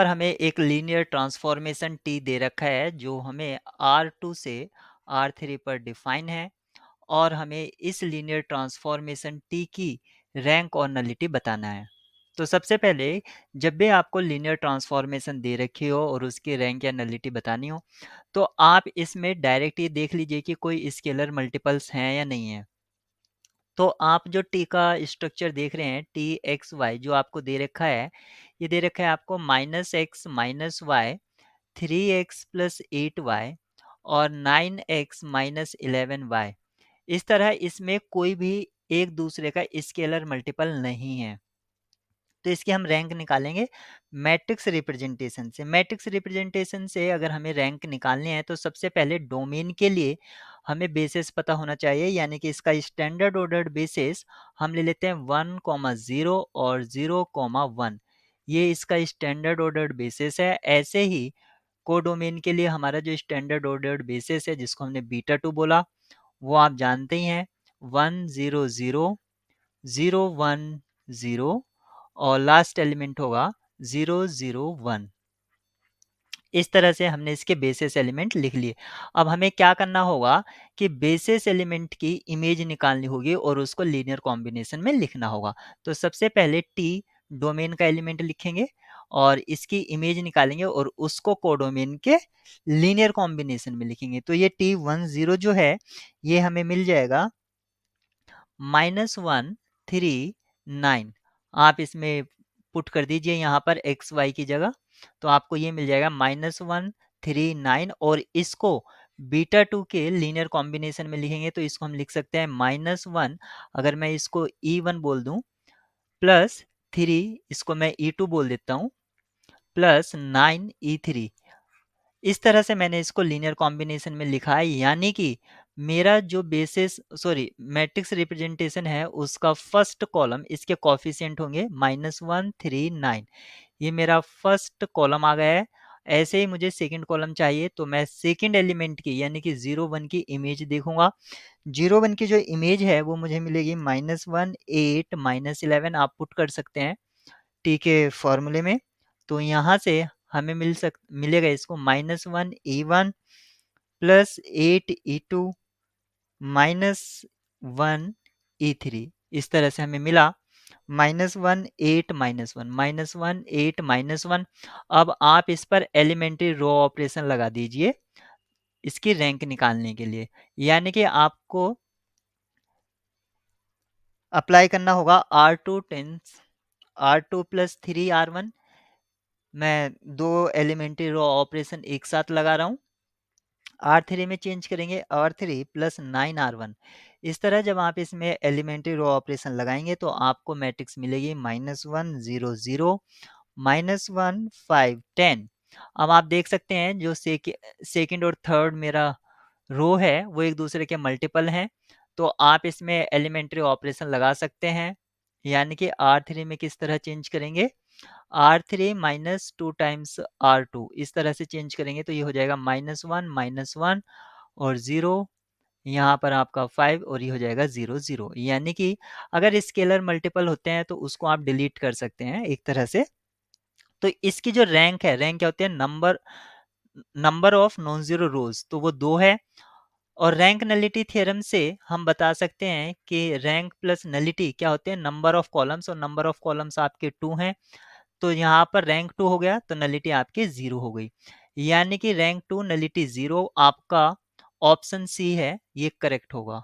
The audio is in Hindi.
पर हमें एक लीनियर ट्रांसफॉर्मेशन टी दे रखा है जो हमें R2 से R3 पर डिफाइन है और हमें इस लीनियर ट्रांसफॉर्मेशन टी की रैंक और नलिटी बताना है। तो सबसे पहले जब भी आपको लीनियर ट्रांसफॉर्मेशन दे रखी हो और उसकी रैंक या नलिटी बतानी हो तो आप इसमें डायरेक्ट ये देख लीजिए कि कोई स्केलर मल्टीपल्स हैं या नहीं है। तो आप जो टी का स्ट्रक्चर देख रहे हैं टी एक्स वाई जो आपको दे रखा है, ये दे रखा है आपको -x - y 3x + 8y और 9x - 11y। इस तरह इसमें कोई भी एक दूसरे का स्केलर मल्टीपल नहीं है। तो इसकी हम रैंक निकालेंगे मैट्रिक्स रिप्रेजेंटेशन से। मैट्रिक्स रिप्रेजेंटेशन से अगर हमें रैंक निकालनी है तो सबसे पहले डोमेन के लिए हमें बेसिस पता होना चाहिए, यानी कि इसका स्टैंडर्ड ऑर्डर्ड बेसिस हम ले लेते हैं 1,0 और 0,1। ये इसका स्टैंडर्ड ऑर्डर्ड बेसिस है। ऐसे ही कोडोमेन के लिए हमारा जो स्टैंडर्ड ऑर्डर्ड बेसिस है जिसको हमने बीटा 2 बोला, वो आप जानते ही हैं 1,0,0,0,1,0 और लास्ट एलिमेंट होगा 0,0,1। इस तरह से हमने इसके बेसिस एलिमेंट लिख लिए। अब हमें क्या करना होगा कि बेसिस एलिमेंट की इमेज निकालनी होगी और उसको लीनियर कॉम्बिनेशन में लिखना होगा। तो सबसे पहले टी डोमेन का एलिमेंट लिखेंगे और इसकी इमेज निकालेंगे और उसको कोडोमेन के लीनियर कॉम्बिनेशन में लिखेंगे। तो ये T10 जो है ये हमें मिल जाएगा -139। आप इसमें पुट कर दीजिए यहाँ पर एक्स वाई की जगह, तो आपको ये मिल जाएगा -139 और इसको बीटा 2 के लीनियर कॉम्बिनेशन में लिखेंगे तो इसको हम लिख सकते हैं -1, अगर मैं इसको E1 बोल दूं, +3 इसको मैं E2 बोल देता हूँ, +9 E3। इस तरह से मैंने इसको लीनियर कॉम्बिनेशन में लिखा है, यानी कि मेरा जो बेसिस सॉरी मैट्रिक्स रिप्रेजेंटेशन है उसका फर्स्ट कॉलम इसके कॉफिशिएंट होंगे -139। ये मेरा फर्स्ट कॉलम आ गया है। ऐसे ही मुझे सेकंड कॉलम चाहिए तो मैं सेकंड एलिमेंट की यानी कि 0,1 की इमेज देखूंगा। 0,1 की जो इमेज है वो मुझे मिलेगी -1 8 -11। आप पुट कर सकते हैं टी के फॉर्मूले में। तो यहाँ से हमें मिलेगा इसको -1 E1 +8 E2 -1 E3। इस तरह से हमें मिला -1 8 -1 -1 8 -1। अब आप इस पर एलिमेंट्री रो ऑपरेशन लगा दीजिए इसकी रैंक निकालने के लिए, यानी कि आपको अप्लाई करना होगा R2 टेंस R2 + 3 R1। मैं दो एलिमेंट्री रो ऑपरेशन एक साथ लगा रहा हूँ। R3 में चेंज करेंगे R3 + 9 R1। इस तरह जब आप इसमें एलिमेंट्री रो ऑपरेशन लगाएंगे तो आपको मैट्रिक्स मिलेगी -1 0 0 -1 5 10। अब आप देख सकते हैं जो सेकेंड और थर्ड मेरा रो है वो एक दूसरे के मल्टीपल हैं, तो आप इसमें एलिमेंट्री ऑपरेशन लगा सकते हैं, यानी कि R3 में किस तरह चेंज करेंगे R3 -2 टाइम्स R2। इस तरह से चेंज करेंगे तो ये हो जाएगा -1 और 0, यहाँ पर आपका 5 और ये हो जाएगा 0 0। यानी कि अगर स्केलर मल्टीपल होते हैं तो उसको आप डिलीट कर सकते हैं एक तरह से। तो इसकी जो रैंक है, रैंक क्या होती है, नंबर ऑफ नॉन जीरो रोज, तो वो 2 है। और रैंक नलिटी थ्योरम से हम बता सकते हैं कि रैंक प्लस नलिटी क्या होते हैं, नंबर ऑफ कॉलम्स, और नंबर ऑफ कॉलम्स आपके 2 हैं। तो यहाँ पर रैंक 2 हो गया तो नलिटी आपकी 0 हो गई, यानी कि रैंक 2 नलिटी 0 आपका ऑप्शन सी है, ये करेक्ट होगा।